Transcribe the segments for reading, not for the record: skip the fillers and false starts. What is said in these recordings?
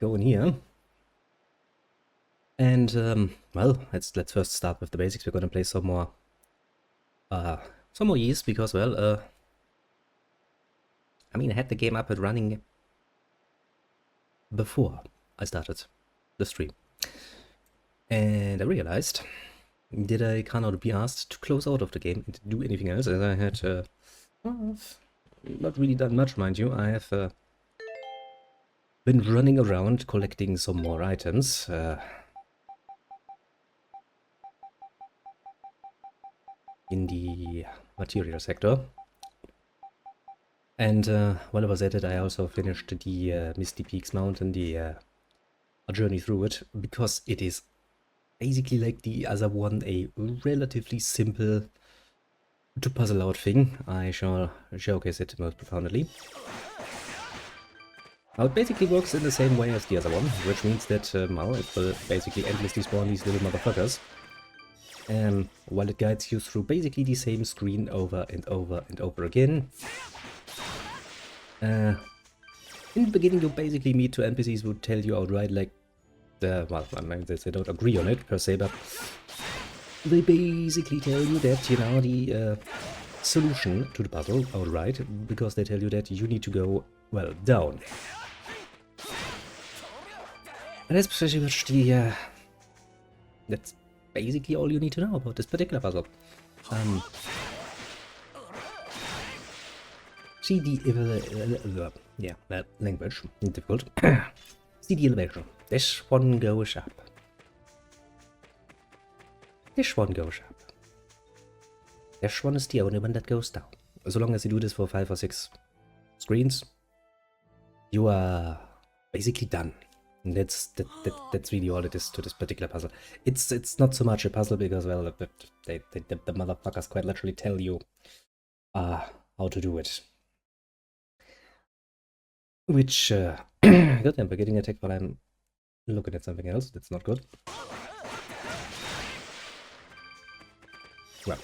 go in here. And well, let's first start with the basics. We're gonna play some more Ys because well, I mean I had the game up and running before I started the stream, and I realized that I cannot be asked to close out of the game and do anything else, as I had well, not really done much, mind you. I have been running around collecting some more items. In the material sector. And while I was at it, I also finished the Misty Peaks Mountain, the journey through it, because it is basically like the other one, a relatively simple to puzzle out thing. I shall showcase it most profoundly. Now it basically works in the same way as the other one, which means that well, it will basically endlessly spawn these little motherfuckers. While it guides you through basically the same screen over and over and over again. In the beginning you basically meet two NPCs who tell you outright like, well, I mean, they don't agree on it per se, but they basically tell you that, you know, the solution to the puzzle outright, because they tell you that you need to go, well, down. And that's pretty much the, that's basically all you need to know about this particular puzzle. See the yeah, that language, difficult. See the elevation. This one goes up. This one goes up. This one is the only one that goes down. So long as you do this for 5 or 6 screens, you are basically done. And that's really all it is to this particular puzzle. It's not so much a puzzle because, well, the motherfuckers quite literally tell you how to do it. Which, good, I'm getting attacked while I'm looking at something else. That's not good. Well,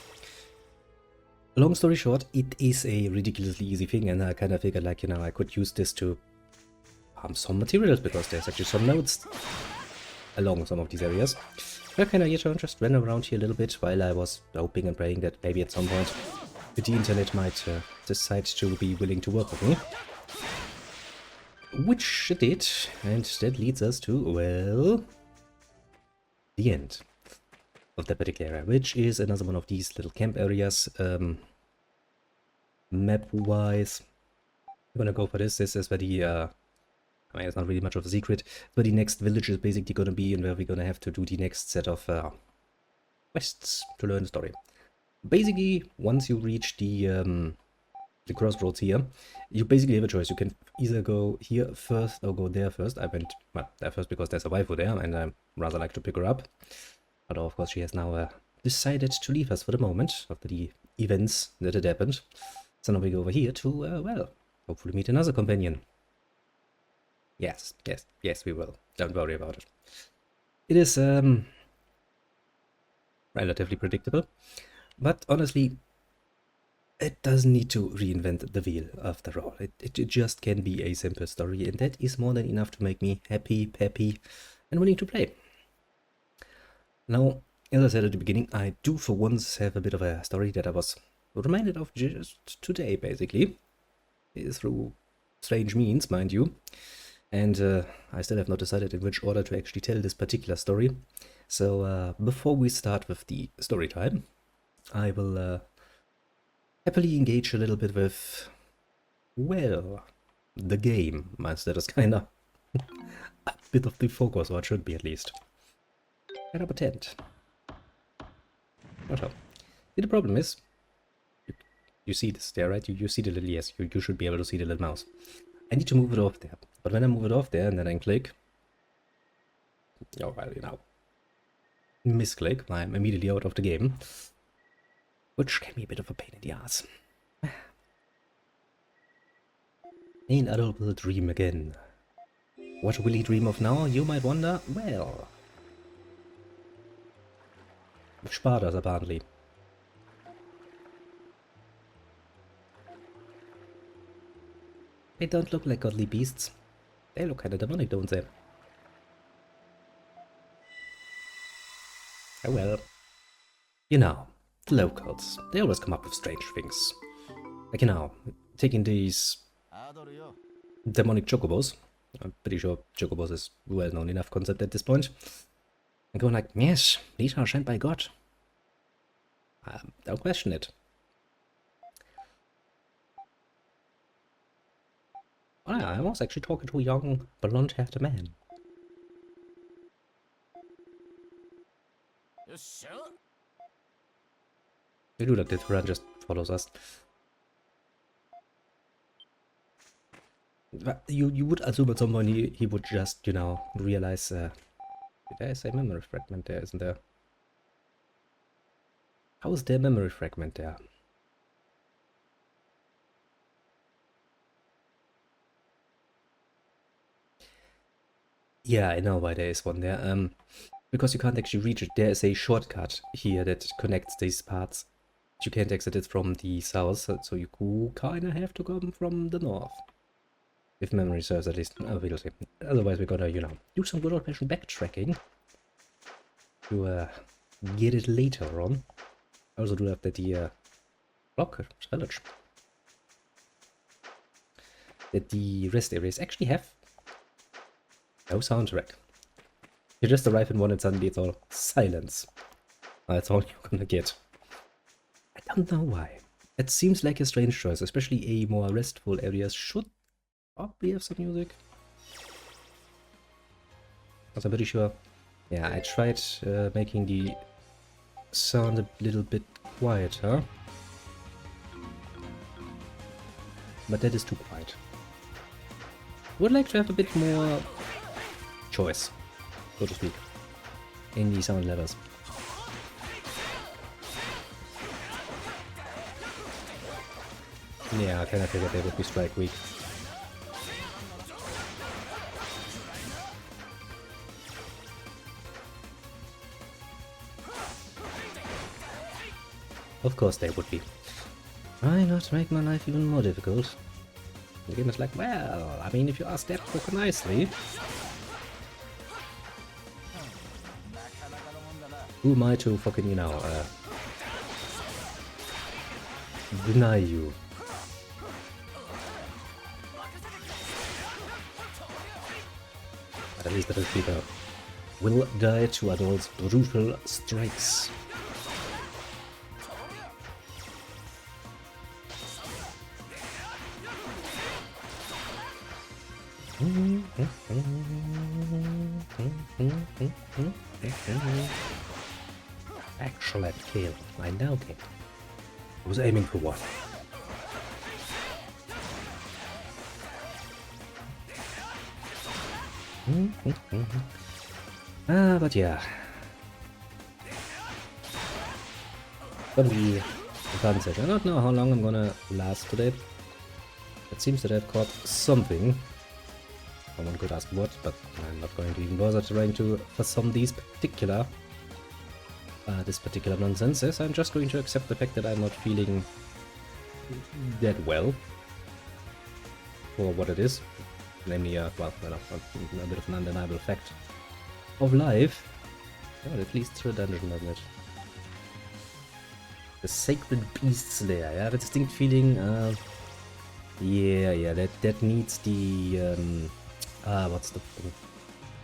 long story short, it is a ridiculously easy thing, and I kind of figured, like, you know, I could use this to some materials, because there's actually some nodes along some of these areas. I kind of just ran around here a little bit while I was hoping and praying that maybe at some point the internet might decide to be willing to work with me. Which it did, and that leads us to, well, the end of that particular area, which is another one of these little camp areas. Map-wise, I'm gonna go for this. This is where the I mean, it's not really much of a secret, but the next village is basically going to be, and where we're going to have to do the next set of quests to learn the story. Basically, once you reach the crossroads here, you basically have a choice. You can either go here first or go there first. I went, well, there first because there's a waifu there, and I rather like to pick her up. Although, of course, she has now decided to leave us for the moment, after the events that had happened. So now we go over here to, well, hopefully meet another companion. Yes, we will. Don't worry about it. It is relatively predictable, but honestly, it doesn't need to reinvent the wheel after all. It just can be a simple story, and that is more than enough to make me happy, peppy, and willing to play. Now, as I said at the beginning, I do for once have a bit of a story that I was reminded of just today, basically, through strange means, mind you. And I still have not decided in which order to actually tell this particular story. So before we start with the story time, I will happily engage a little bit with, well, the game, as that is kind of a bit of the focus, or it should be at least. Set up a tent. Not so. The problem is, you see this there, right? You see the little, yes, you should be able to see the little mouse. I need to move it off there. But when I move it off there and then I click, oh, well, you know, misclick, I'm immediately out of the game, which can be a bit of a pain in the ass. An adult will dream again. What will he dream of now, you might wonder? Well, Spardas, apparently. They don't look like godly beasts. They look kinda demonic, don't they? Oh well. You know, the locals, they always come up with strange things. Like, you know, taking these demonic chocobos. I'm pretty sure chocobos is a well-known enough concept at this point. And going like, yes, these are sent by God. Don't question it. Oh, yeah, I was actually talking to a young, blonde-haired man. We do like the Turan just follows us. You would assume at some point he would just, you know, realize, there's a memory fragment there, isn't there? How is there a memory fragment there? Yeah, I know why there is one there. Because you can't actually reach it. There is a shortcut here that connects these parts. You can't exit it from the south, so you kinda have to come from the north. If memory serves, at least. Oh, we'll see. Otherwise, we're gonna, you know, do some good old-fashioned backtracking to get it later on. I also do have that the block village. That the rest areas actually have no soundtrack. You just arrive in one and suddenly it's all silence. That's all you're gonna get. I don't know why. It seems like a strange choice, especially a more restful area should probably have some music. Because I'm pretty sure. Yeah, I tried making the sound a little bit quieter. But that is too quiet. Would like to have a bit more choice, so to speak, in the sound levels. Yeah, I kind of figured they would be strike weak. Of course they would be. Why not make my life even more difficult? The game is like, well, I mean, if you ask that book nicely. Who am I to fucking, you know, deny you? But at least the people will die to adults' brutal strikes. Excellent kill. I now get. I was aiming for one. But yeah. Gonna be a fun session. I don't know how long I'm gonna last today. It seems that I've caught something. Someone could ask what, but I'm not going to even bother trying to fathom these particular this particular nonsense. I'm just going to accept the fact that I'm not feeling that well for what it is. Namely, well, you know, a bit of an undeniable fact of life. Well, it leads to a dungeon, doesn't it? The Sacred Beasts Lair. I have a distinct feeling, yeah, that needs the, what's the thing?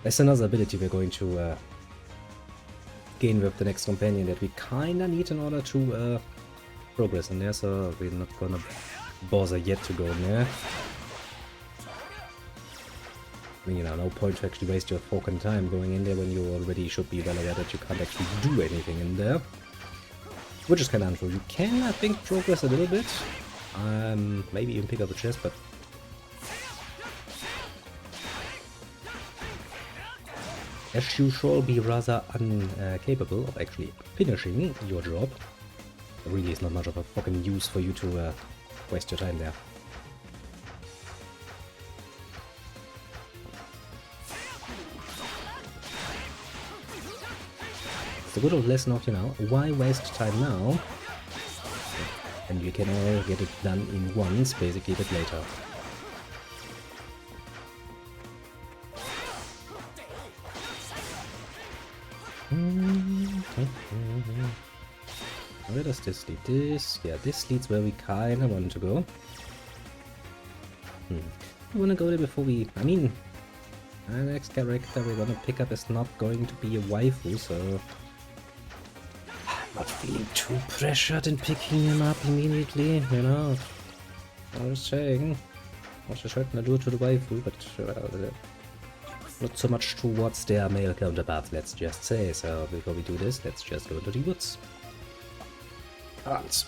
There's another ability we're going to, gain with the next companion that we kinda need in order to, progress in there, so we're not gonna bother yet to go in there. I mean, you know, no point to actually waste your fucking time going in there when you already should be well aware that you can't actually do anything in there. Which is kinda untrue. You can, I think, progress a little bit. Maybe even pick up a chest, but... as you shall be rather incapable of actually finishing your job. There really is not much of a fucking use for you to waste your time there. It's a good old lesson of, you know, why waste time now? And you can all get it done in once, basically a bit later. Where does this lead? This leads where we kinda want to go. We wanna go there before we... I mean, our next character we're gonna pick up is not going to be a waifu, so... I'm not feeling too pressured in picking him up immediately, you know? I'm just saying. What's a certain allure to the waifu, but not so much towards their male counterparts, let's just say. So before we do this, let's just go into the woods. Hans.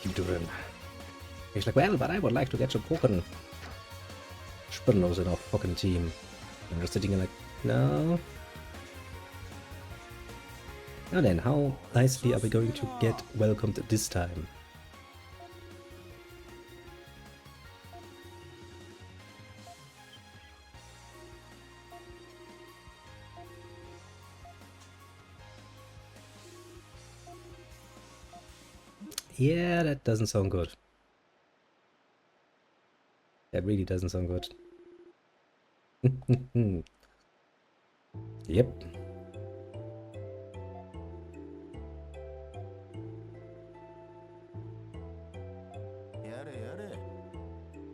Keep doing. He's like, well, but I would like to get some fucking Spinnos in our fucking team. I'm just sitting here like, no. Now then, how nicely are we going to get welcomed this time? Yeah, that doesn't sound good. That really doesn't sound good. Yep.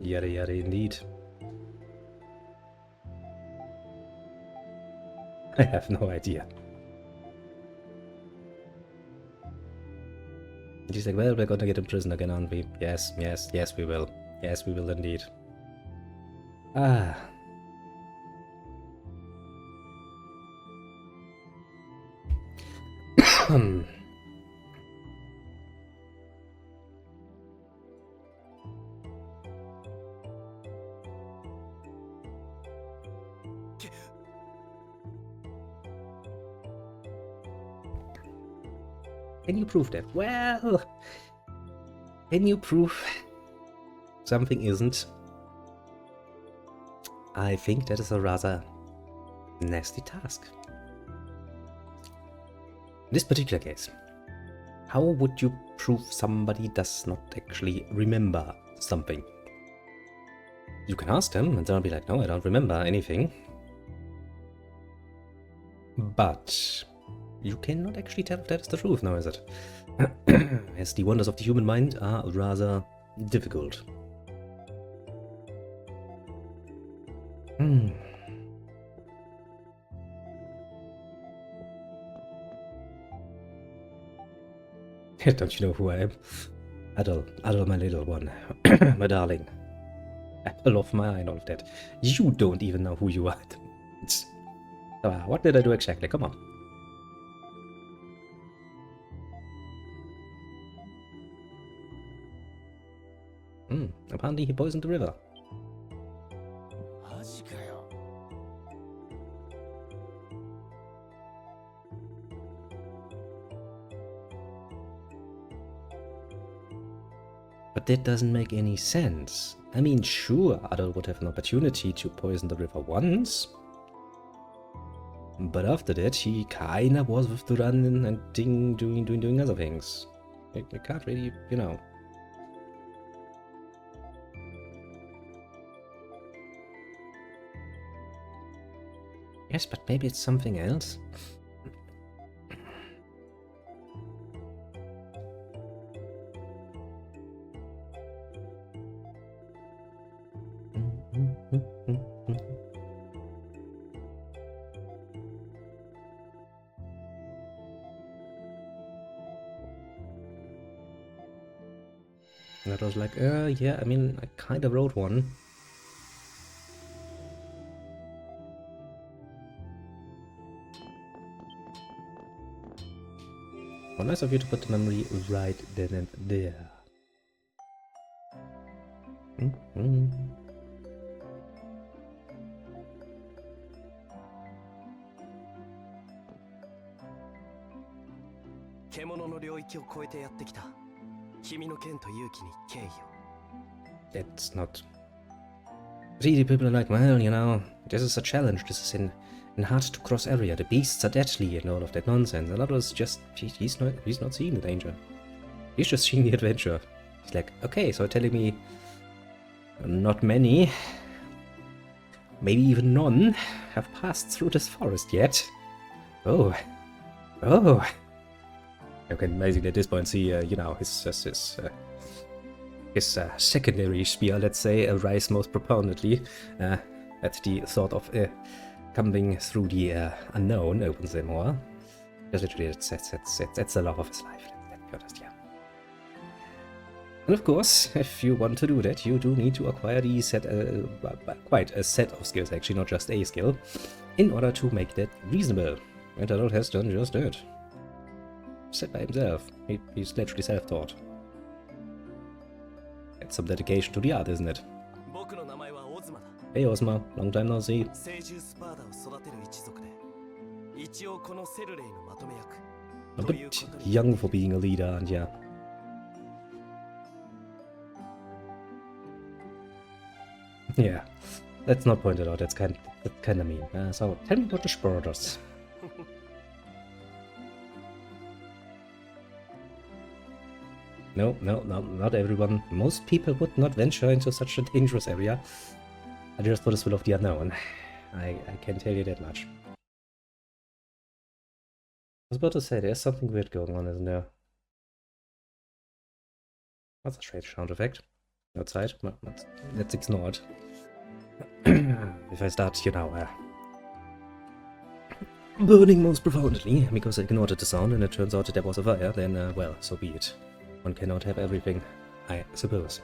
Yada yada indeed. I have no idea. She's like, well, we're gonna get in prison again, aren't we? Yes, yes, yes, we will. Yes, we will indeed. Ah. Can you prove that? Well, can you prove something isn't? I think that is a rather nasty task. In this particular case, how would you prove somebody does not actually remember something? You can ask them and they'll be like, no, I don't remember anything. But you cannot actually tell if that is the truth now, is it? As the wonders of the human mind are rather difficult. Don't you know who I am? Adol, my little one. My darling. Apple of my eye and all of that. You don't even know who you are. What did I do exactly? Come on. Apparently he poisoned the river. But that doesn't make any sense. I mean, sure, Adol would have an opportunity to poison the river once. But after that, he kinda was with the run and doing other things. You can't really, you know. Yes, but maybe it's something else. And I was like, yeah, I mean, I kind of wrote one. How nice of you to put the memory right then and there. That's not... See, the people are like, well, you know, this is a challenge, this is in hard to cross area, the beasts are deadly and all of that nonsense. And that was just, he's not seeing the danger. He's just seeing the adventure. He's like, okay, so telling me not many, maybe even none, have passed through this forest yet. Oh, Oh, you can basically at this point see, you know, his secondary spear, let's say, rise most proponently at the thought of coming through the unknown opens him more. Because literally, it's the love of his life. Let's be honest, yeah. And of course, if you want to do that, you do need to acquire the set, quite a set of skills, actually, not just a skill, in order to make that reasonable. And Arnold has done just that. Set by himself. He's literally self-taught. It's some dedication to the art, isn't it? Hey Ozma, long time no see. A bit young for being a leader, and yeah. Yeah, let's not point it out, that's kind of mean. So, tell me about the Spurders. No, not everyone. Most people would not venture into such a dangerous area. I just thought it's full of the unknown. I can tell you that much. I was about to say, there's something weird going on, isn't there? That's a strange sound effect. Outside, but let's ignore it. If I start, you know, burning most profoundly, because I ignored the sound and it turns out that there was a fire, then, well, so be it. One cannot have everything, I suppose.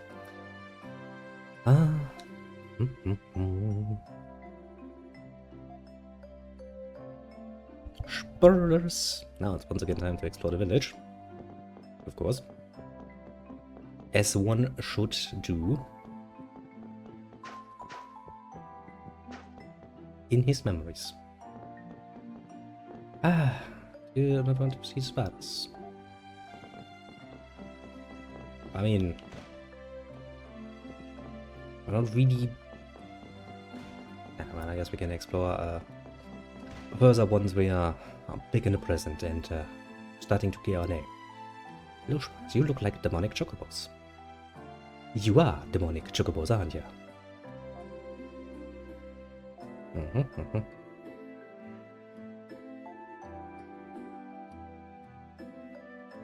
Spoilers! Now it's once again time to explore the village. Of course. As one should do. In his memories. You're not want to see spiders. I mean, I don't really... well, I guess we can explore further ones we are big in the present and starting to get our name. You look like demonic chocobos. You are demonic chocobos, aren't you?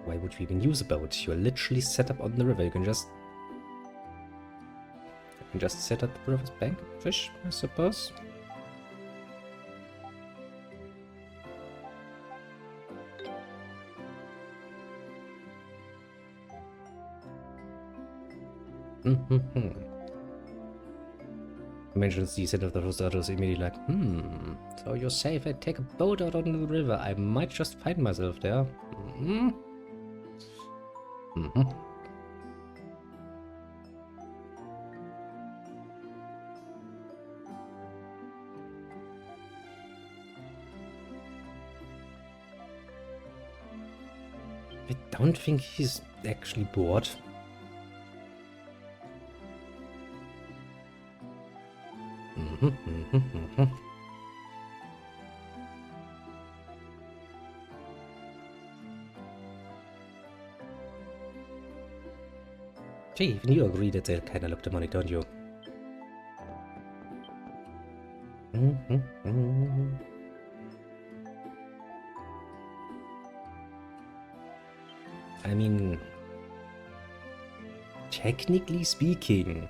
Why would you even use a boat? You're literally set up on the river. You can just set up the river's bank, fish, I suppose. Mentions the set of the Rosados immediately like, so you're safe, I take a boat out on the river. I might just find myself there. I don't think he's actually bored. Gee, even you agree that they kinda look demonic, don't you? I mean, technically speaking,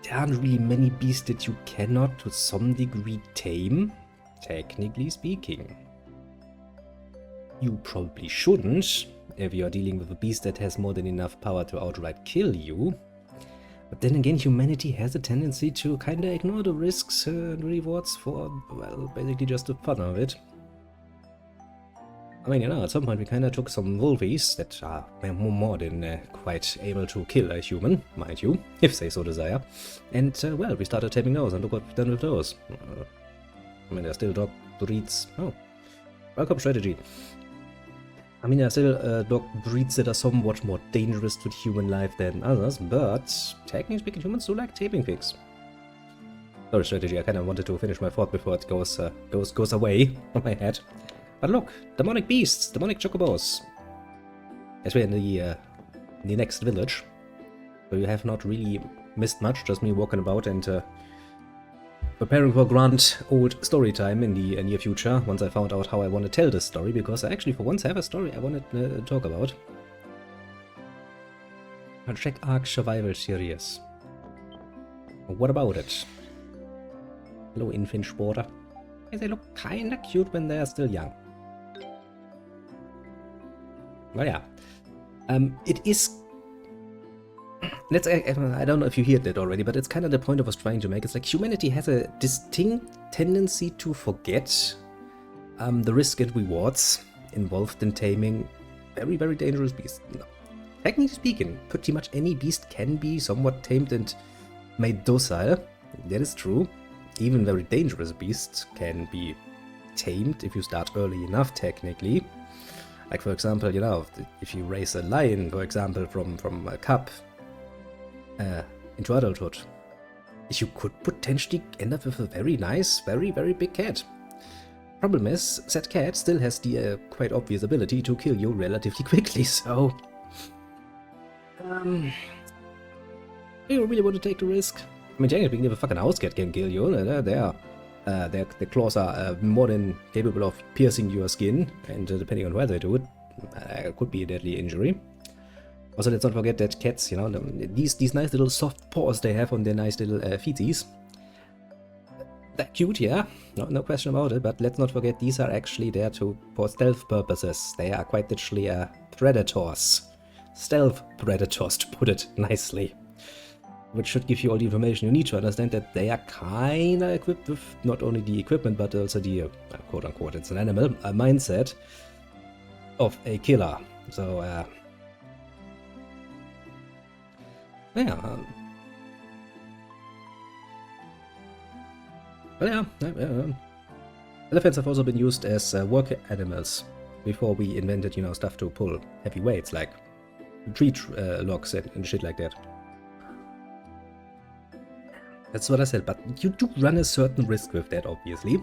there aren't really many beasts that you cannot, to some degree, tame. Technically speaking. You probably shouldn't, if you're dealing with a beast that has more than enough power to outright kill you. But then again, humanity has a tendency to kinda ignore the risks and rewards for, well, basically just the fun of it. I mean, you know, at some point we kinda took some wolfies that are more than quite able to kill a human, mind you, if they so desire. And, well, we started taming those, and look what we've done with those. I mean, there's still dog breeds. Oh, welcome strategy. I mean, there are still dog breeds that are somewhat more dangerous to human life than others, but technically speaking, humans do like taming pigs. Sorry, strategy, I kinda wanted to finish my thought before it goes away from my head. But look, demonic beasts, demonic chocobos. As we're in the next village, so you have not really missed much, just me walking about and preparing for grand old story time in the near future, once I found out how I want to tell this story, because I actually for once have a story I want to talk about. A Jack Arc Survival Series. What about it? Hello, Infinch Water. They look kinda cute when they're still young. Oh yeah. It is... I don't know if you heard that already, but it's kind of the point I was trying to make. It's like humanity has a distinct tendency to forget the risk and rewards involved in taming very, very dangerous beasts. No. Technically speaking, pretty much any beast can be somewhat tamed and made docile. That is true. Even very dangerous beasts can be tamed if you start early enough, technically. Like, for example, you know, if you raise a lion, for example, from a cub into adulthood, you could potentially end up with a very nice, very, very big cat. Problem is, that cat still has the quite obvious ability to kill you relatively quickly, so... do you really want to take the risk? I mean, generally speaking, if a fucking house cat can kill you, their claws are more than capable of piercing your skin, and depending on where they do it, it could be a deadly injury. Also, let's not forget that cats, you know, these nice little soft paws they have on their nice little feeties. They're cute, yeah, no question about it, but let's not forget these are actually there for stealth purposes. They are quite literally predators. Stealth predators, to put it nicely. Which should give you all the information you need to understand that they are kinda equipped with not only the equipment, but also the, quote-unquote, it's an animal, a mindset of a killer. So, yeah. Elephants have also been used as work animals before we invented, you know, stuff to pull heavy weights, like tree logs and shit like that. That's what I said, but you do run a certain risk with that, obviously.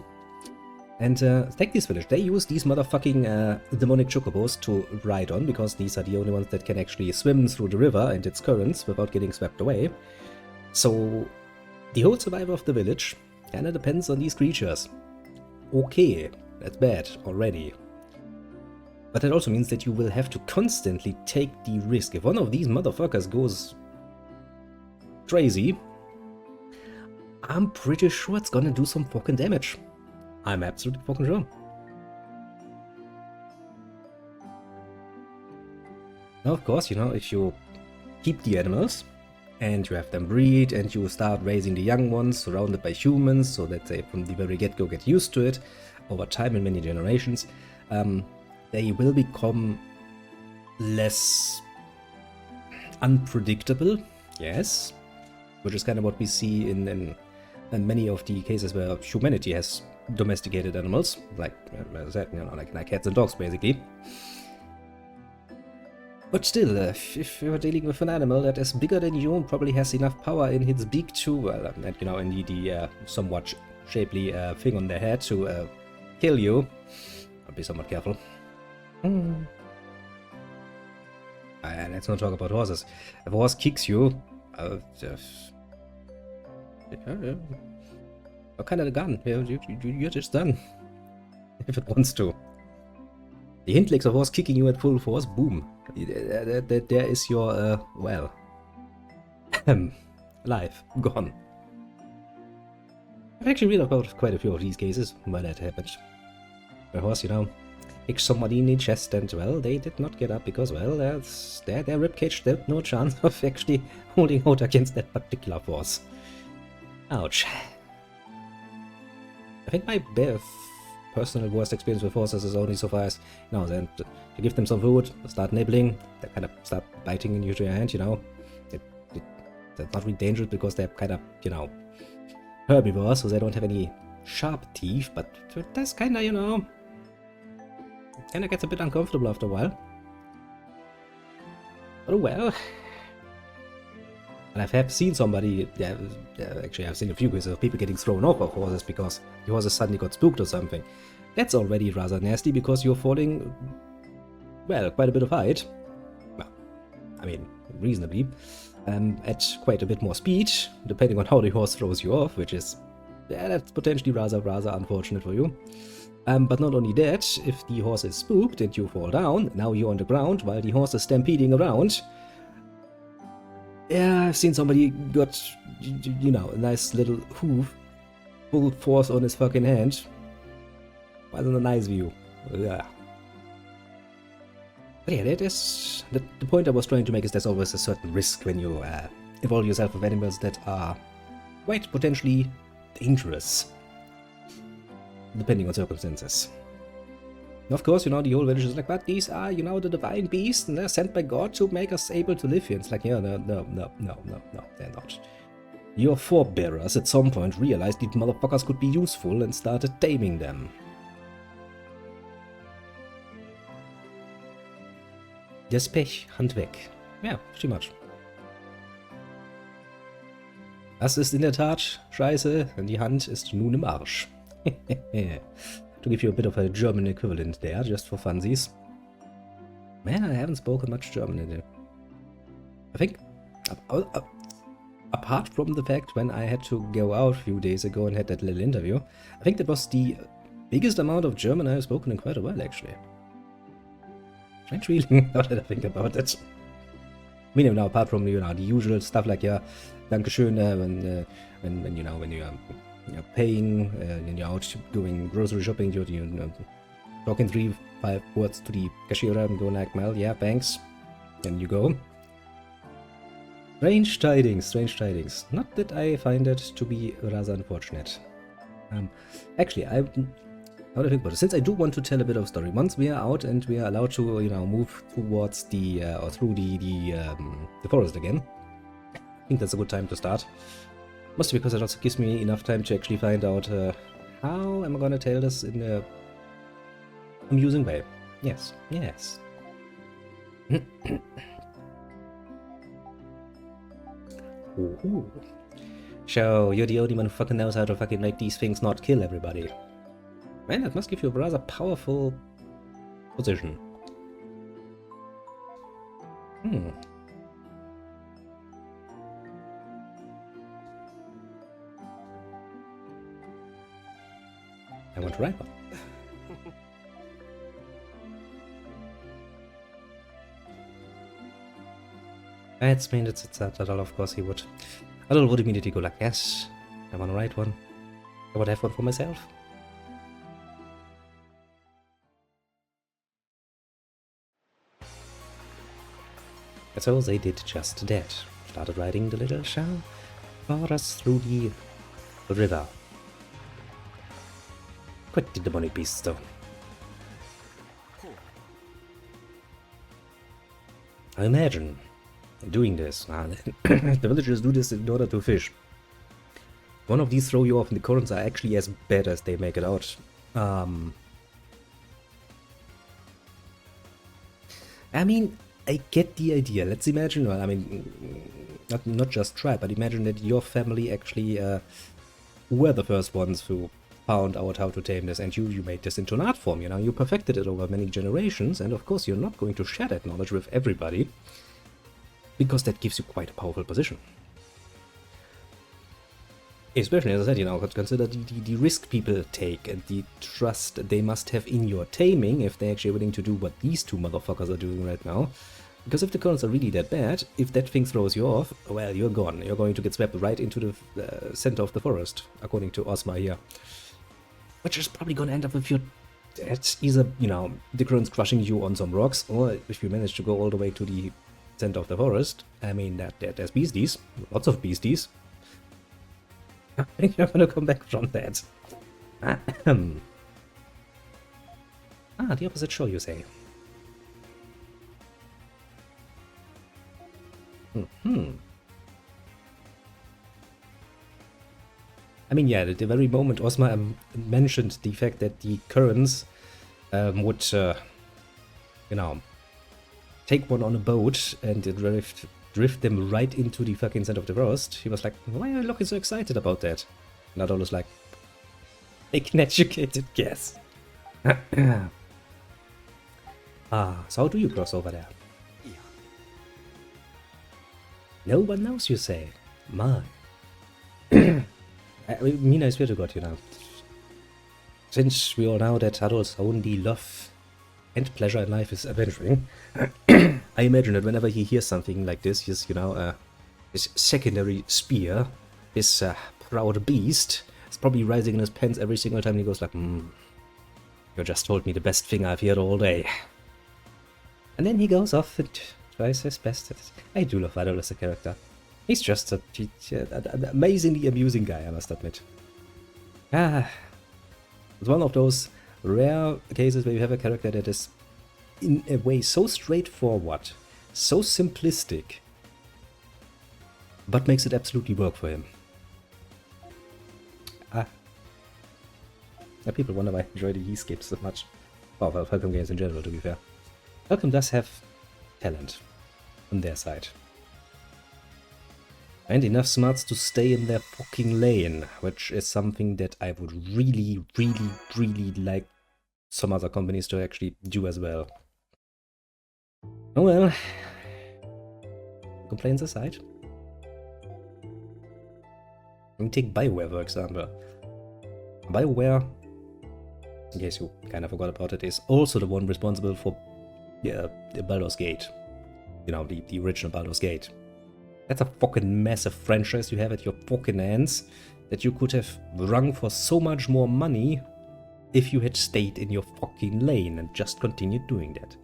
And take this village. They use these motherfucking demonic chocobos to ride on, because these are the only ones that can actually swim through the river and its currents without getting swept away. So the whole survival of the village kinda depends on these creatures. Okay, that's bad already. But that also means that you will have to constantly take the risk. If one of these motherfuckers goes crazy, I'm pretty sure it's gonna do some fucking damage. I'm absolutely fucking sure. Now, of course, you know, if you keep the animals and you have them breed and you start raising the young ones surrounded by humans so that they from the very get-go get used to it over time in many generations, they will become less unpredictable, yes, which is kind of what we see in many of the cases where humanity has domesticated animals, like I said, you know, like cats and dogs, basically. But still, if you're dealing with an animal that is bigger than you and probably has enough power in its beak to, well, and, you know, in the somewhat shapely thing on their head to kill you, I'll be somewhat careful. And let's not talk about horses. If a horse kicks you, what kind of a gun? You're just done. If it wants to. The hind legs of a horse kicking you at full force, boom. There is your, well, life gone. I've actually read about quite a few of these cases where that happened. A horse, you know, kicked somebody in the chest and, well, they did not get up because, well, their ribcage had no chance of actually holding out against that particular force. Ouch. I think my personal worst experience with horses is only so far as, you know, then you give them some food, start nibbling, they kind of start biting into your hand, you know. That's not really dangerous because they're kind of, you know, herbivores, so they don't have any sharp teeth, but that's kind of, you know, kind of gets a bit uncomfortable after a while. But well. And I've seen somebody, actually I've seen a few cases of people getting thrown off of horses because the horses suddenly got spooked or something. That's already rather nasty because you're falling, well, quite a bit of height. Well, I mean, reasonably. At quite a bit more speed, depending on how the horse throws you off, which is Yeah, that's potentially rather unfortunate for you. But not only that, if the horse is spooked and you fall down, now you're on the ground while the horse is stampeding around. Yeah, I've seen somebody got, you know, a nice little hoof full force on his fucking hand. Wasn't a nice view. Yeah. But yeah, that is the point I was trying to make is there's always a certain risk when you involve yourself with animals that are quite potentially dangerous, depending on circumstances. And of course, you know, the whole village is like, but these are, you know, the divine beasts, and they're sent by God to make us able to live here. It's like, yeah, no, they're not. Your forebearers at some point realized these motherfuckers could be useful and started taming them. Das Pech, Hand weg. Ja, pretty much. Das ist in der Tat scheiße, denn die Hand ist nun im Arsch. To give you a bit of a German equivalent there, just for funsies. Man, I haven't spoken much German in it. I think, apart from the fact when I had to go out a few days ago and had that little interview, I think that was the biggest amount of German I've spoken in quite a while, actually. Strange feeling, now that I think about it. I mean, now, apart from, you know, the usual stuff like, yeah, Dankeschön, when you know, when you're paying, and you're out going grocery shopping, you're talking 3-5 words to the cashier and go like, well, yeah, thanks, and you go. Strange tidings. Not that I find it to be rather unfortunate. Actually, how do I think about it? Since I do want to tell a bit of story, once we are out and we are allowed to, you know, move towards the or through the forest again, I think that's a good time to start. Mostly because it also gives me enough time to actually find out how am I gonna tell this in a amusing way. Yes. Ooh. So you're the only one who fucking knows how to fucking make these things not kill everybody. Man, that must give you a rather powerful position. I want to write one. That's mean it's that of course he would. Adol would immediately go like, yes, I want to write one. I want to have one for myself. So they did just that. Started riding the little shell for us through the river. Quite the demonic beasts, though. I imagine doing this. The villagers do this in order to fish. One of these throw you off, and the currents are actually as bad as they make it out. I mean, I get the idea. Let's imagine, well, I mean, not just try, but imagine that your family actually were the first ones who found out how to tame this, and you made this into an art form, you know, you perfected it over many generations, and of course you're not going to share that knowledge with everybody, because that gives you quite a powerful position. Especially, as I said, you know, consider the risk people take and the trust they must have in your taming if they're actually willing to do what these two motherfuckers are doing right now. Because if the currents are really that bad, if that thing throws you off, well, you're gone. You're going to get swept right into the center of the forest, according to Ozma here. Which is probably going to end up with your dead. Either, you know, the currents crushing you on some rocks, or if you manage to go all the way to the center of the forest, I mean, there's beasties, lots of beasties. I think you're going to come back from that. The opposite shore, you say? I mean, yeah, the very moment Ozma mentioned the fact that the currents would, you know, take one on a boat and drift them right into the fucking center of the forest, he was like, why are you looking so excited about that? And Adol was like, make an educated guess. So how do you cross over there? No one knows, you say. My. I mean, I swear to God, you know. Since we all know that adults only love and pleasure in life is adventuring, I imagine that whenever he hears something like this, his, you know, his secondary spear, his proud beast, is probably rising in his pants every single time he goes like, you just told me the best thing I've heard all day. And then he goes off and tries his best. I do love Idol as a character. He's just an amazingly amusing guy, I must admit. It's one of those rare cases where you have a character that is, in a way, so straightforward, so simplistic, but makes it absolutely work for him. People wonder why I enjoy the e-skips so much. Well, Falcom games in general, to be fair. Falcom does have talent on their side. And enough smarts to stay in their fucking lane, which is something that I would really, really, really like some other companies to actually do as well. Oh well. Complaints aside. Let me take BioWare, for example. BioWare, in case you kind of forgot about it, is also the one responsible for the Baldur's Gate. You know, the original Baldur's Gate. That's a fucking massive franchise you have at your fucking hands that you could have wrung for so much more money if you had stayed in your fucking lane and just continued doing that.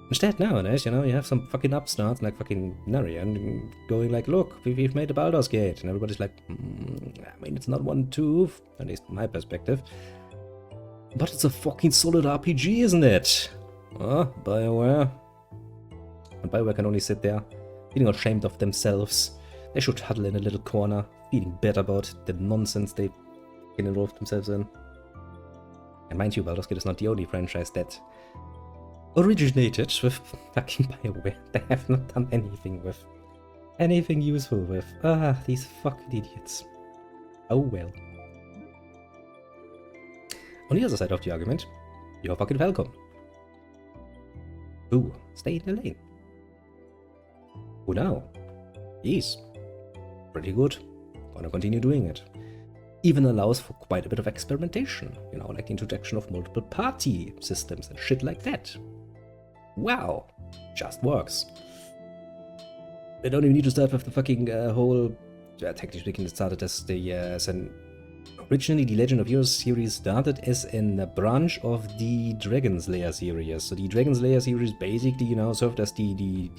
Instead, nowadays, you know, you have some fucking upstarts like fucking Narian going like, look, we've made a Baldur's Gate. And everybody's like, I mean, it's not 1-2, at least from my perspective. But it's a fucking solid RPG, isn't it? BioWare. And BioWare can only sit there, feeling ashamed of themselves. They should huddle in a little corner, feeling bad about the nonsense they've involved themselves in. And mind you, Baldur's Gate is not the only franchise that originated with fucking BioWare. They have not done anything useful with. These fucking idiots. Oh well. On the other side of the argument, you're fucking welcome. Ooh, stay in the lane. Oh no, he's pretty good. Gonna continue doing it. Even allows for quite a bit of experimentation, you know, like the introduction of multiple party systems and shit like that. Wow, just works. They don't even need to start with the fucking whole. Technically speaking, it started as originally the Legend of Heroes series started as a branch of the Dragon Slayer series. So the Dragon Slayer series basically, you know, served as the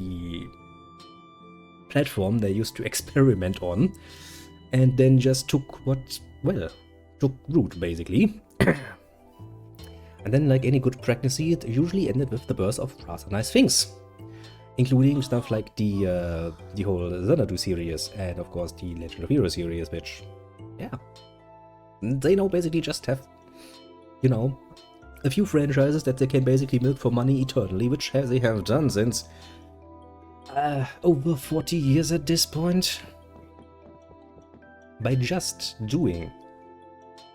platform they used to experiment on, and then just took root basically. And then, like any good pregnancy, it usually ended with the birth of rather nice things, including stuff like the whole Xanadu series and of course the Legend of Heroes series, which, yeah, they now basically just have, you know, a few franchises that they can basically milk for money eternally, which they have done since over 40 years at this point, by just doing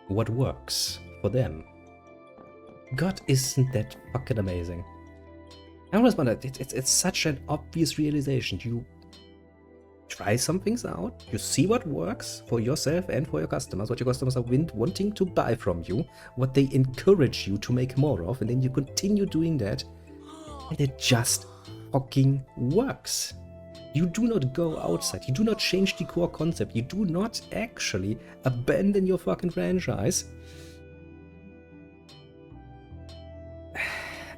what works for them. God, isn't that fucking amazing? I always wonder, it's such an obvious realization. You try some things out, you see what works for yourself and for your customers, what your customers are wanting to buy from you, what they encourage you to make more of, and then you continue doing that, and it just fucking works. You do not go outside, you do not change the core concept, you do not actually abandon your fucking franchise,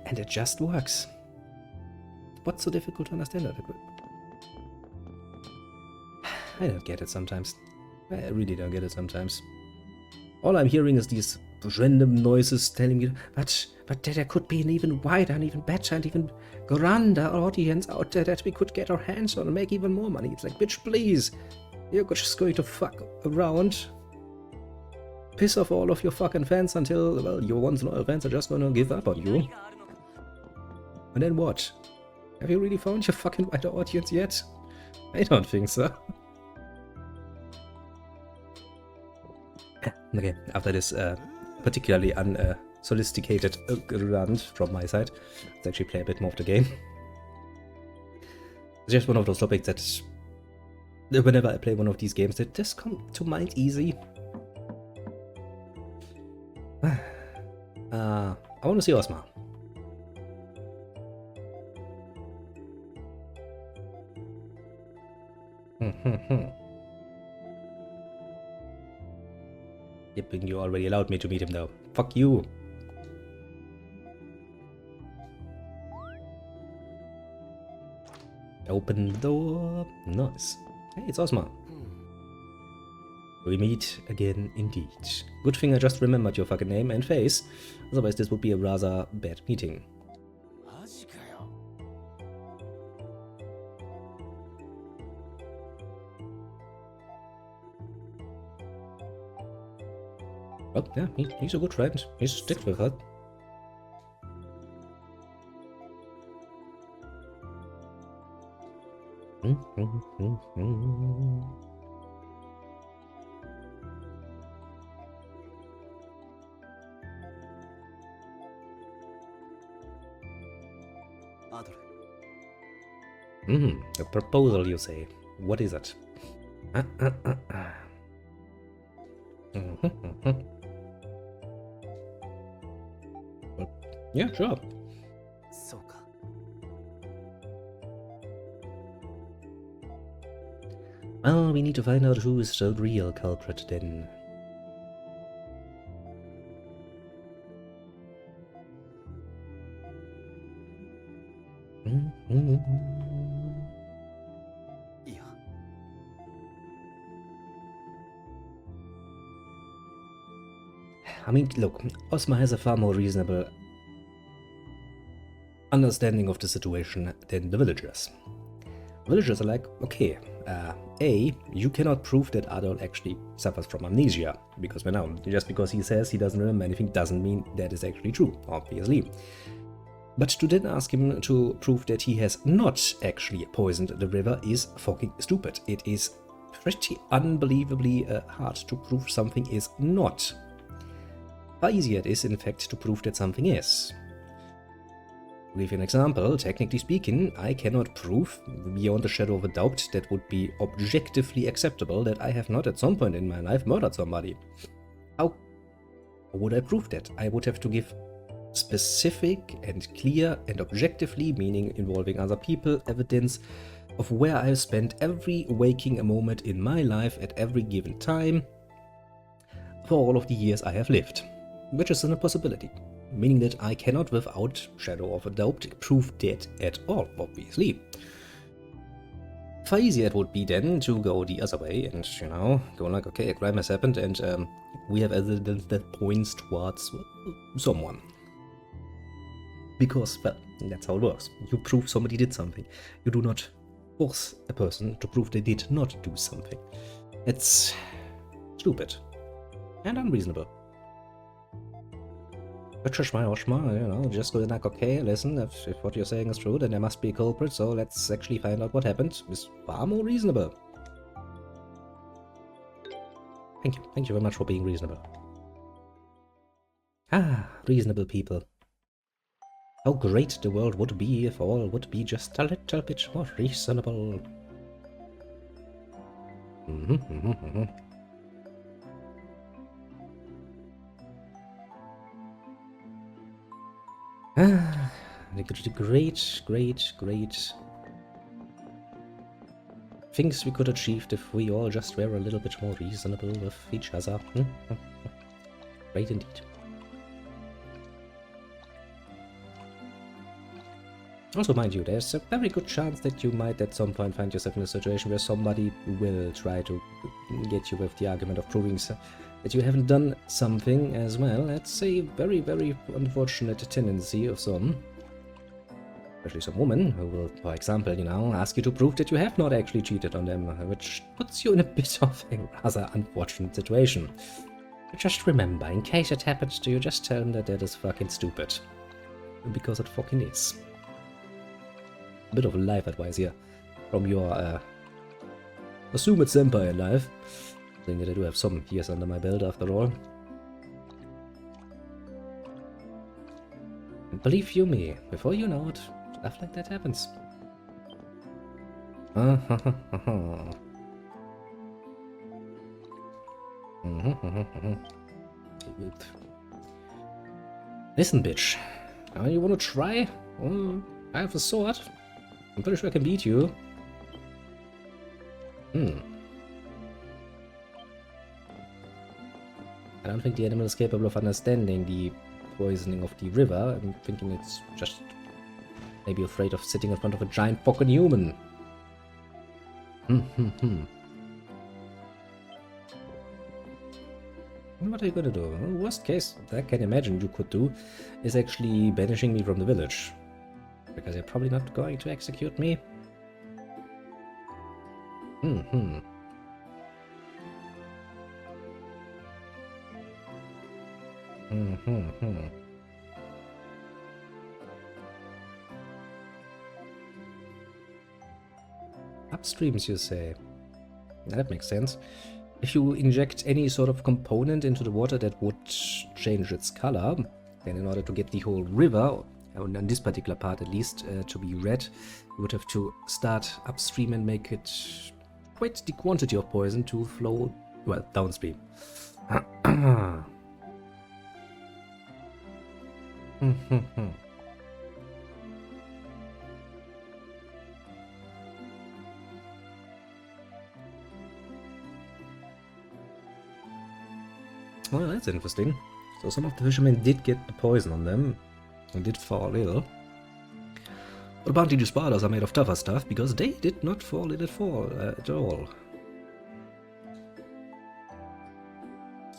and it just works. What's so difficult to understand that? I don't get it sometimes. I really don't get it sometimes. All I'm hearing is these random noises telling me, but there could be an even wider and even better and even grander audience out there that we could get our hands on and make even more money. It's like, bitch, please. You're just going to fuck around, piss off all of your fucking fans until, well, your once loyal fans are just gonna give up on you. And then what? Have you really found your fucking wider audience yet? I don't think so. Okay, after this particularly unsophisticated rant from my side, let's actually play a bit more of the game. It's just one of those topics that whenever I play one of these games that just come to mind easy. I want to see Osma. Yep, and you already allowed me to meet him though. Fuck you. Open the door. Nice. Hey, it's Osma. We meet again indeed. Good thing I just remembered your fucking name and face, otherwise this would be a rather bad meeting. Well, yeah, he's a good friend. He sticks with her. A proposal, you say. What is it? Well, yeah, sure. Well, we need to find out who is the real culprit then. I mean, look, Osma has a far more reasonable understanding of the situation than the villagers. Villagers are like, okay, A, you cannot prove that Adol actually suffers from amnesia, because well, now, just because he says he doesn't remember anything doesn't mean that is actually true, obviously. But to then ask him to prove that he has not actually poisoned the river is fucking stupid. It is pretty unbelievably hard to prove something is not. How easier it is, in fact, to prove that something is. To give you an example, technically speaking, I cannot prove, beyond a shadow of a doubt, that would be objectively acceptable, that I have not at some point in my life murdered somebody. How would I prove that? I would have to give specific and clear and objectively, meaning involving other people, evidence of where I have spent every waking moment in my life at every given time for all of the years I have lived. Which is an impossibility, meaning that I cannot without shadow of a doubt prove that at all, obviously. Far easier it would be then to go the other way and, you know, go like, okay, a crime has happened and we have evidence that points towards someone. Because, well, that's how it works. You prove somebody did something. You do not force a person to prove they did not do something. It's stupid and unreasonable. But Oshma, you know, just go like, okay, listen, if what you're saying is true, then there must be a culprit, so let's actually find out what happened. It's far more reasonable. Thank you. Thank you very much for being reasonable. Ah, reasonable people. How great the world would be if all would be just a little bit more reasonable. The great things we could achieve if we all just were a little bit more reasonable with each other. Great indeed. Also, mind you, there's a very good chance that you might at some point find yourself in a situation where somebody will try to get you with the argument of proving that you haven't done something as well. That's a very, very unfortunate tendency of some. Especially some women who will, for example, you know, ask you to prove that you have not actually cheated on them, which puts you in a bit of a rather unfortunate situation. But just remember, in case it happens to you, just tell them that that is fucking stupid. Because it fucking is. A bit of life advice here from your assume it's senpai in life. I think that I do have some years under my belt after all. And believe you me, before you know it, stuff like that happens. Listen, bitch. You wanna try? I have a sword. I'm pretty sure I can beat you. I don't think the animal is capable of understanding the poisoning of the river. I'm thinking it's just maybe afraid of sitting in front of a giant fucking human. What are you gonna do? Worst case I can imagine you could do is actually banishing me from the village. Because you're probably not going to execute me. Upstreams, you say? That makes sense. If you inject any sort of component into the water that would change its color, then in order to get the whole river, on this particular part at least, to be red, you would have to start upstream and make it quite the quantity of poison to flow, well, downstream. Well, that's interesting. So some of the fishermen did get the poison on them and did fall ill. But apparently the spiders are made of tougher stuff because they did not fall ill at all.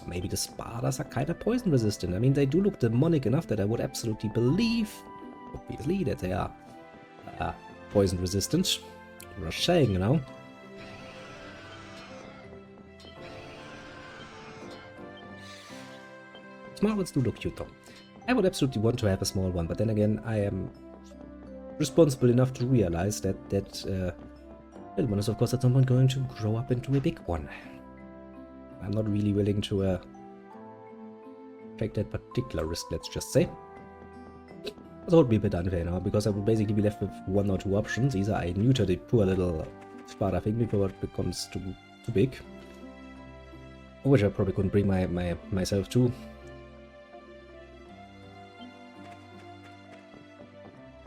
Maybe the spiders are kind of poison resistant. I mean, they do look demonic enough that I would absolutely believe, obviously, that they are poison resistant. I'm just saying, you know. Small ones do look cute though. I would absolutely want to have a small one, but then again, I am responsible enough to realize that little one is of course at some point going to grow up into a big one. I'm not really willing to take that particular risk, let's just say. That would be a bit unfair now, because I would basically be left with one or two options. Either I neuter the poor little spider thing before it becomes too big, which I probably couldn't bring myself to.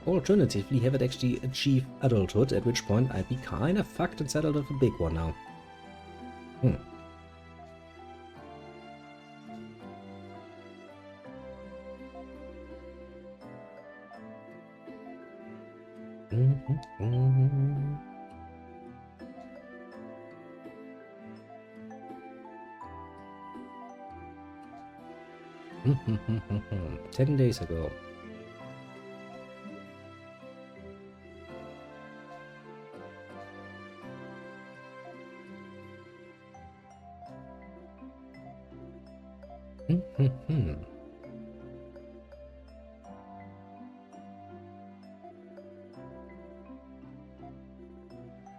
Alternatively, have it actually achieve adulthood, at which point I'd be kind of fucked and settled with a big one now. Mm-hmm. 10 days ago.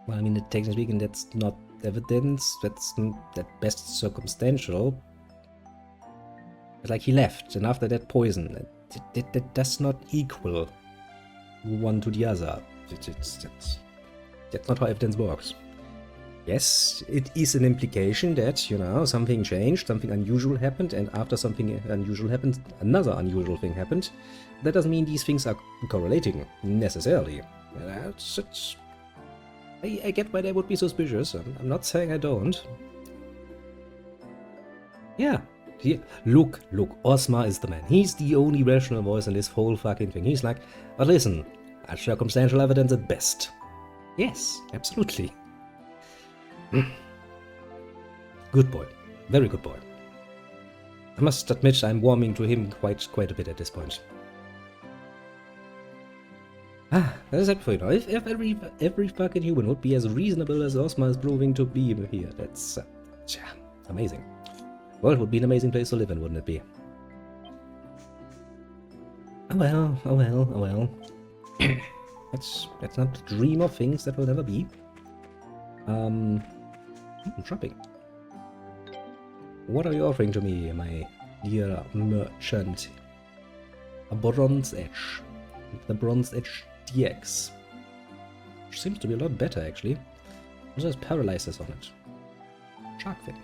Well, I mean, technically speaking, that's not evidence. That's at best circumstantial. But like, he left, and after that poison, that does not equal one to the other. That's not how evidence works. Yes, it is an implication that, you know, something changed, something unusual happened, and after something unusual happened, another unusual thing happened. That doesn't mean these things are correlating, necessarily. I get why they would be suspicious. I'm not saying I don't. Yeah. Look, Osmar is the man. He's the only rational voice in this whole fucking thing. He's like, but listen, that's circumstantial evidence at best. Yes, absolutely. Good boy. Very good boy. I must admit I'm warming to him quite a bit at this point. That is it for you know. If every fucking human would be as reasonable as Osmar is proving to be here, that's amazing. Well, it would be an amazing place to live in, wouldn't it be? Oh well. Let's not dream of things that will never be. Shopping. What are you offering to me, my dear merchant? A Bronze Edge. The Bronze Edge DX. Which seems to be a lot better, actually. Also has paralyzers on it. Shark Fin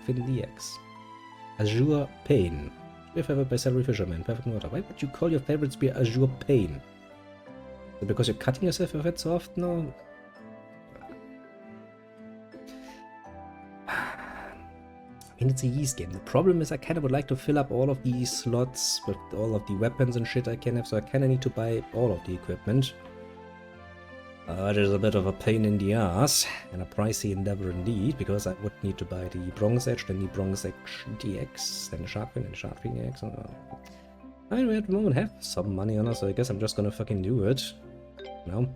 DX. Azure Pain. Spear favored by Celery Fisherman. Perfect water. Why would you call your favorite spear Azure Pain? Is it because you're cutting yourself with it so often, or? I mean, it's a Ys game. The problem is I kind of would like to fill up all of these slots with all of the weapons and shit I can have, so I kind of need to buy all of the equipment. It is a bit of a pain in the ass, and a pricey endeavor indeed, because I would need to buy the Bronze Edge, then the Bronze Edge DX, then the Sharpwing, and Sharpwing DX. I mean, we at the moment have some money on us, so I guess I'm just gonna fucking do it. No?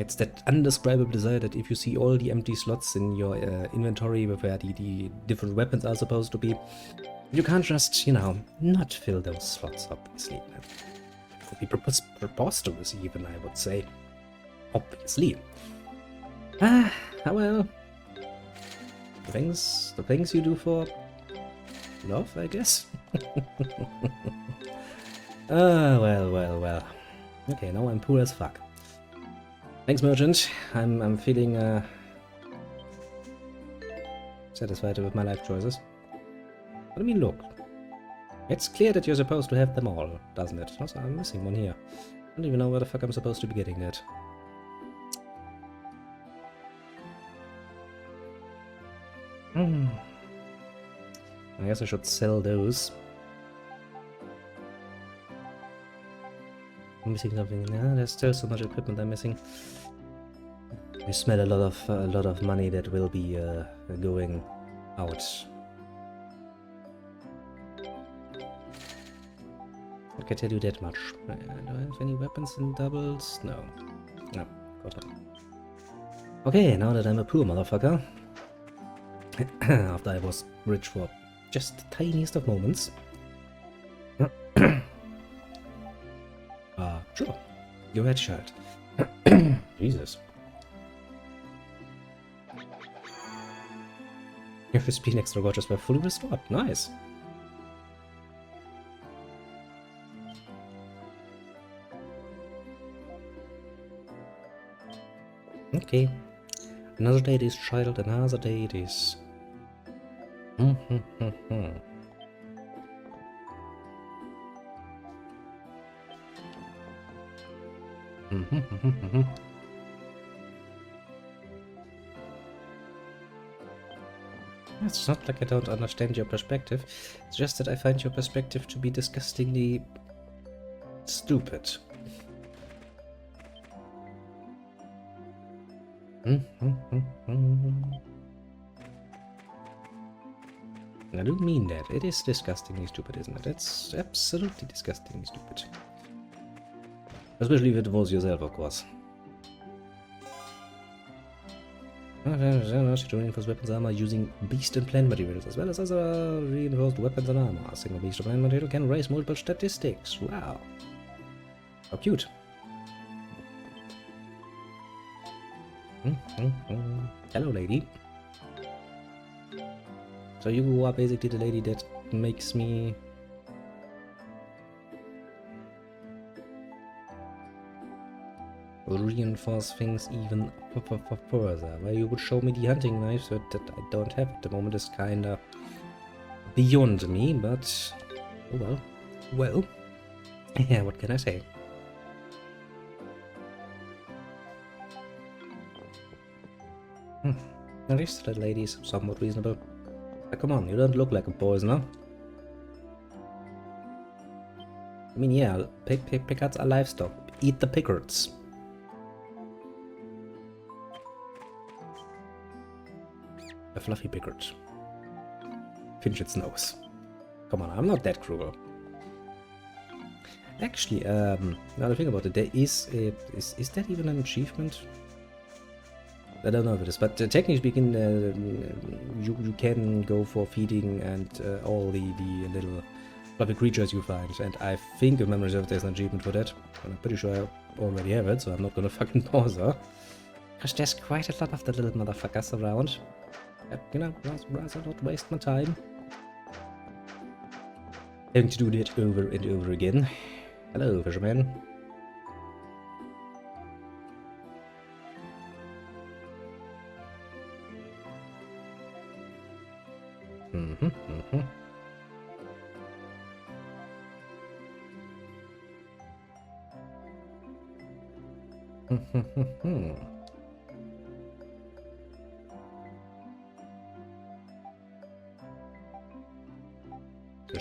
It's that undescribable desire that if you see all the empty slots in your inventory where the different weapons are supposed to be, you can't just, you know, not fill those slots, obviously. It would be preposterous even, I would say. Obviously. Ah, well. The things you do for love, I guess? Well. Okay, now I'm poor as fuck. Thanks, merchant. I'm feeling satisfied with my life choices. But I mean, look. It's clear that you're supposed to have them all, doesn't it? Also, I'm missing one here. I don't even know where the fuck I'm supposed to be getting that. I guess I should sell those. I'm missing something. Yeah, there's still so much equipment I'm missing. We smell a lot of money that will be going out. I can tell you that much. Do I have any weapons in doubles? No. No. Got it. Okay, now that I'm a poor motherfucker, after I was rich for just the tiniest of moments. Sure. Go ahead, child. Jesus. Your speed extra gorgeous were fully restored. Nice. Okay. Another day it is, child. Another day it is. It's not like I don't understand your perspective. It's just that I find your perspective to be disgustingly stupid. I do mean that. It is disgustingly stupid, isn't it? It's absolutely disgustingly stupid. Especially if it was yourself, of course. To reinforce weapons armor using beast and plant materials, as well as other reinforced weapons and armor. A single beast or plant material can raise multiple statistics. Wow. How cute. Hello, lady. So you are basically the lady that makes me... reinforce things even further. Where you would show me the hunting knife that I don't have at the moment is kinda beyond me, but oh well. Well, yeah, what can I say? At least the lady's somewhat reasonable. But come on, you don't look like a poisoner. I mean, yeah, pickards are livestock. Eat the pickards. A fluffy pickard. Pinch its nose. Come on, I'm not that cruel. Actually, now to think about it, there is that even an achievement? I don't know if it is, but technically speaking, you can go for feeding and all the little fluffy creatures you find, and I think if memory serves there's an achievement for that. And I'm pretty sure I already have it, so I'm not gonna fucking bother. Because there's quite a lot of the little motherfuckers around. You know, rather not waste my time having to do that over and over again. Hello, fisherman. Is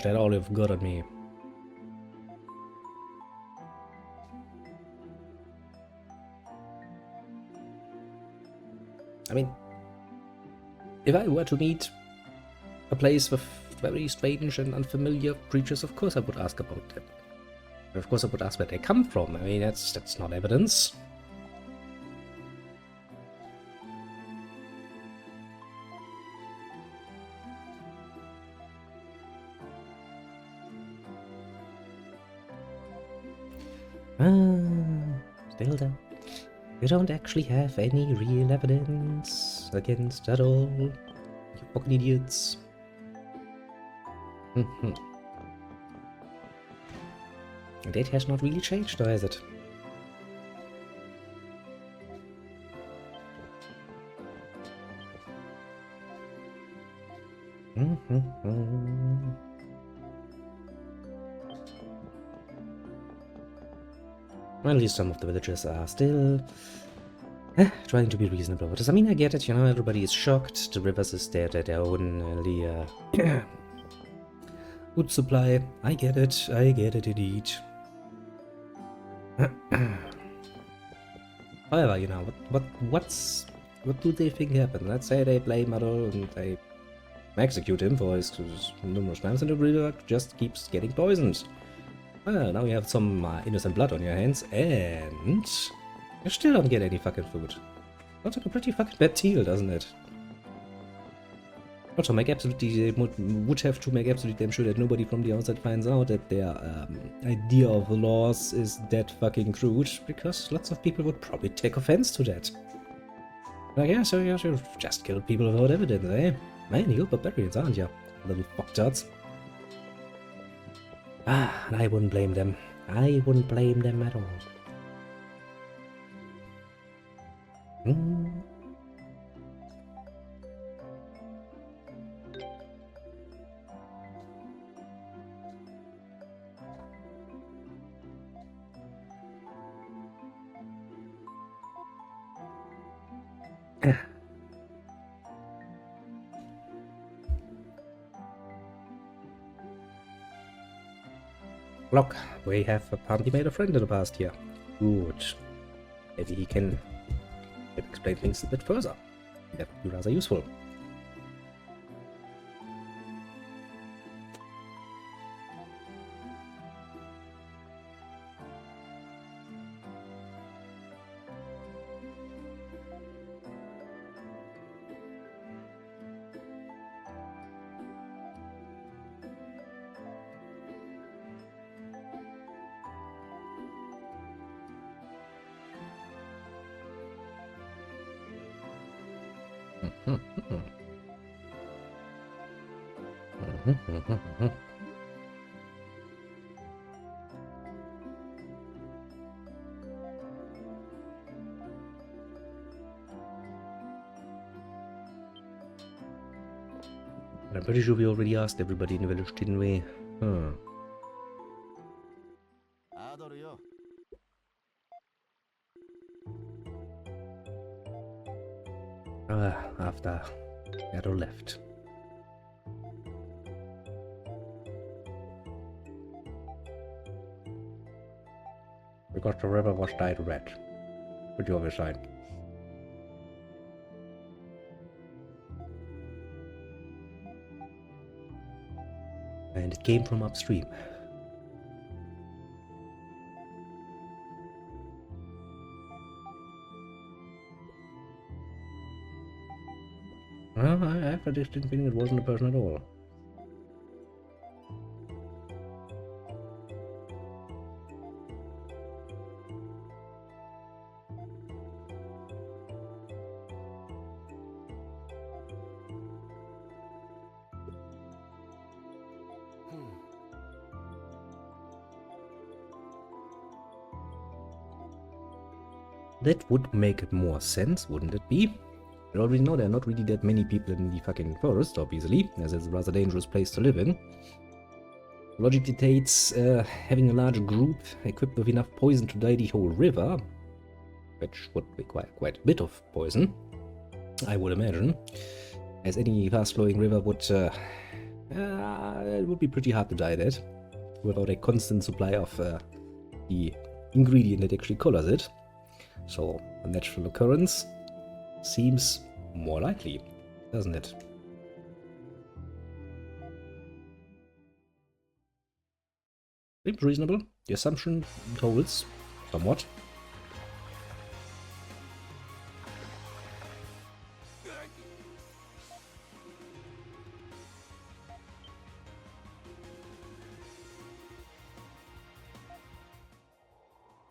that all you've got on me? I mean, if I were to meet a place with very strange and unfamiliar creatures, of course I would ask about them. Of course I would ask where they come from. I mean, that's not evidence. Still though, you don't actually have any real evidence against at all, you fucking idiots. That has not really changed, though, has it? Well, at least some of the villagers are still trying to be reasonable with this. I mean, I get it, you know, everybody is shocked. The rivers is there at their own food supply. I get it indeed. However, you know, what do they think happened? Let's say they blame Muddle and they execute him for his numerous crimes, and the river just keeps getting poisoned. Well, now you have some innocent blood on your hands, and you still don't get any fucking food. Sounds like a pretty fucking bad deal, doesn't it? Also, they would have to make absolutely damn sure that nobody from the outside finds out that their idea of the laws is that fucking crude, because lots of people would probably take offense to that. Like, yeah, so you just killed people without evidence, eh? Man, you're barbarians, aren't you? Little fucktards. Ah, and I wouldn't blame them. I wouldn't blame them at all. Look, we have apparently made a friend in the past here. Good. Maybe he can explain things a bit further. That would be rather useful. I'm pretty sure we already asked everybody in the village, didn't we? Huh. After Shadow left. Because the river was dyed red. Pretty obvious sign. And it came from upstream. Well, I have a distinct feeling it wasn't a person at all. That would make more sense, wouldn't it be? We already know there are not really that many people in the fucking forest, obviously, as it's a rather dangerous place to live in. Logic dictates having a large group equipped with enough poison to dye the whole river. which would require quite a bit of poison, I would imagine, as any fast-flowing river would. It would be pretty hard to die that without a constant supply of the ingredient that actually colors it. So a natural occurrence seems more likely, doesn't it? Seems reasonable. The assumption holds somewhat.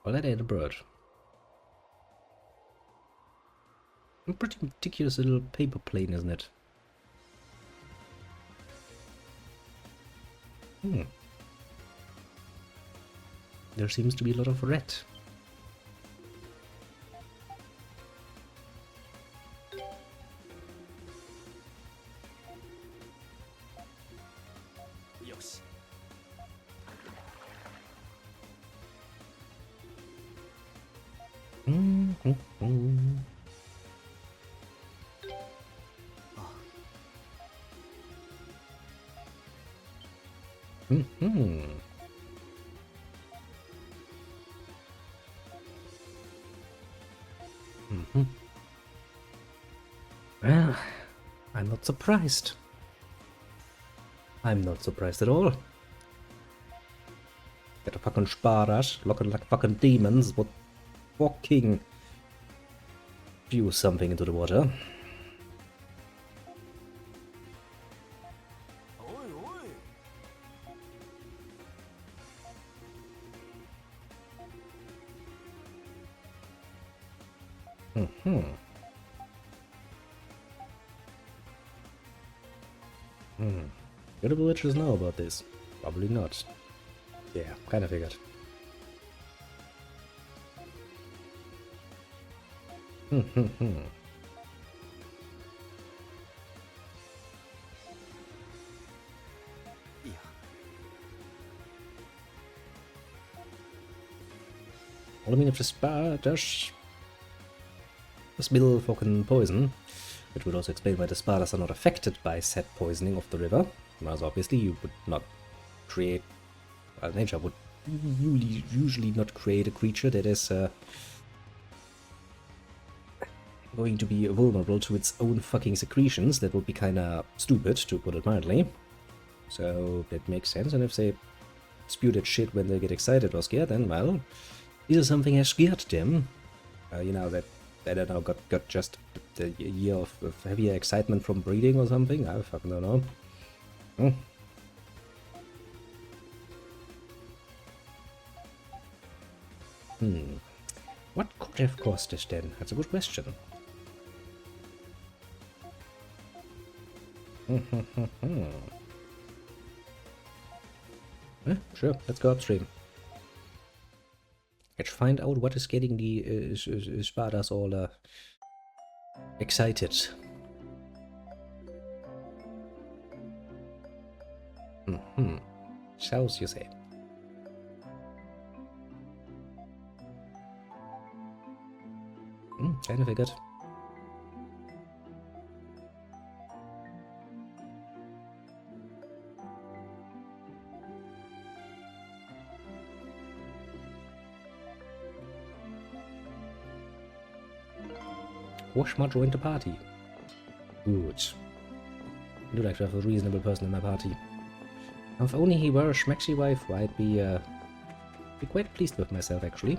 Well, that ain't a bird. A pretty meticulous little paper plane, isn't it? There seems to be a lot of red. Well, I'm not surprised. I'm not surprised at all. Get a fucking sparas, looking like fucking demons, would fucking spew something into the water. Do the villagers know about this? Probably not. Yeah, kinda figured. Well, I mean, if the spa does spill fucking poison, which would also explain why the Spardas are not affected by said poisoning of the river, as obviously you would not create, well, nature would usually not create a creature that is going to be vulnerable to its own fucking secretions. That would be kinda stupid, to put it mildly. So that makes sense, and if they spew that shit when they get excited or scared, then, well, either something has scared them, you know, that I don't know, got just a year of heavier excitement from breeding or something. I fucking don't know. What could have caused this then? That's a good question. Sure, let's go upstream. Let's find out what is getting the Spardas all excited. South, you say? Kind of figured. Washma joined the party. Good. I do like to have a reasonable person in my party. If only he were a schmexy wife, I'd be quite pleased with myself, actually.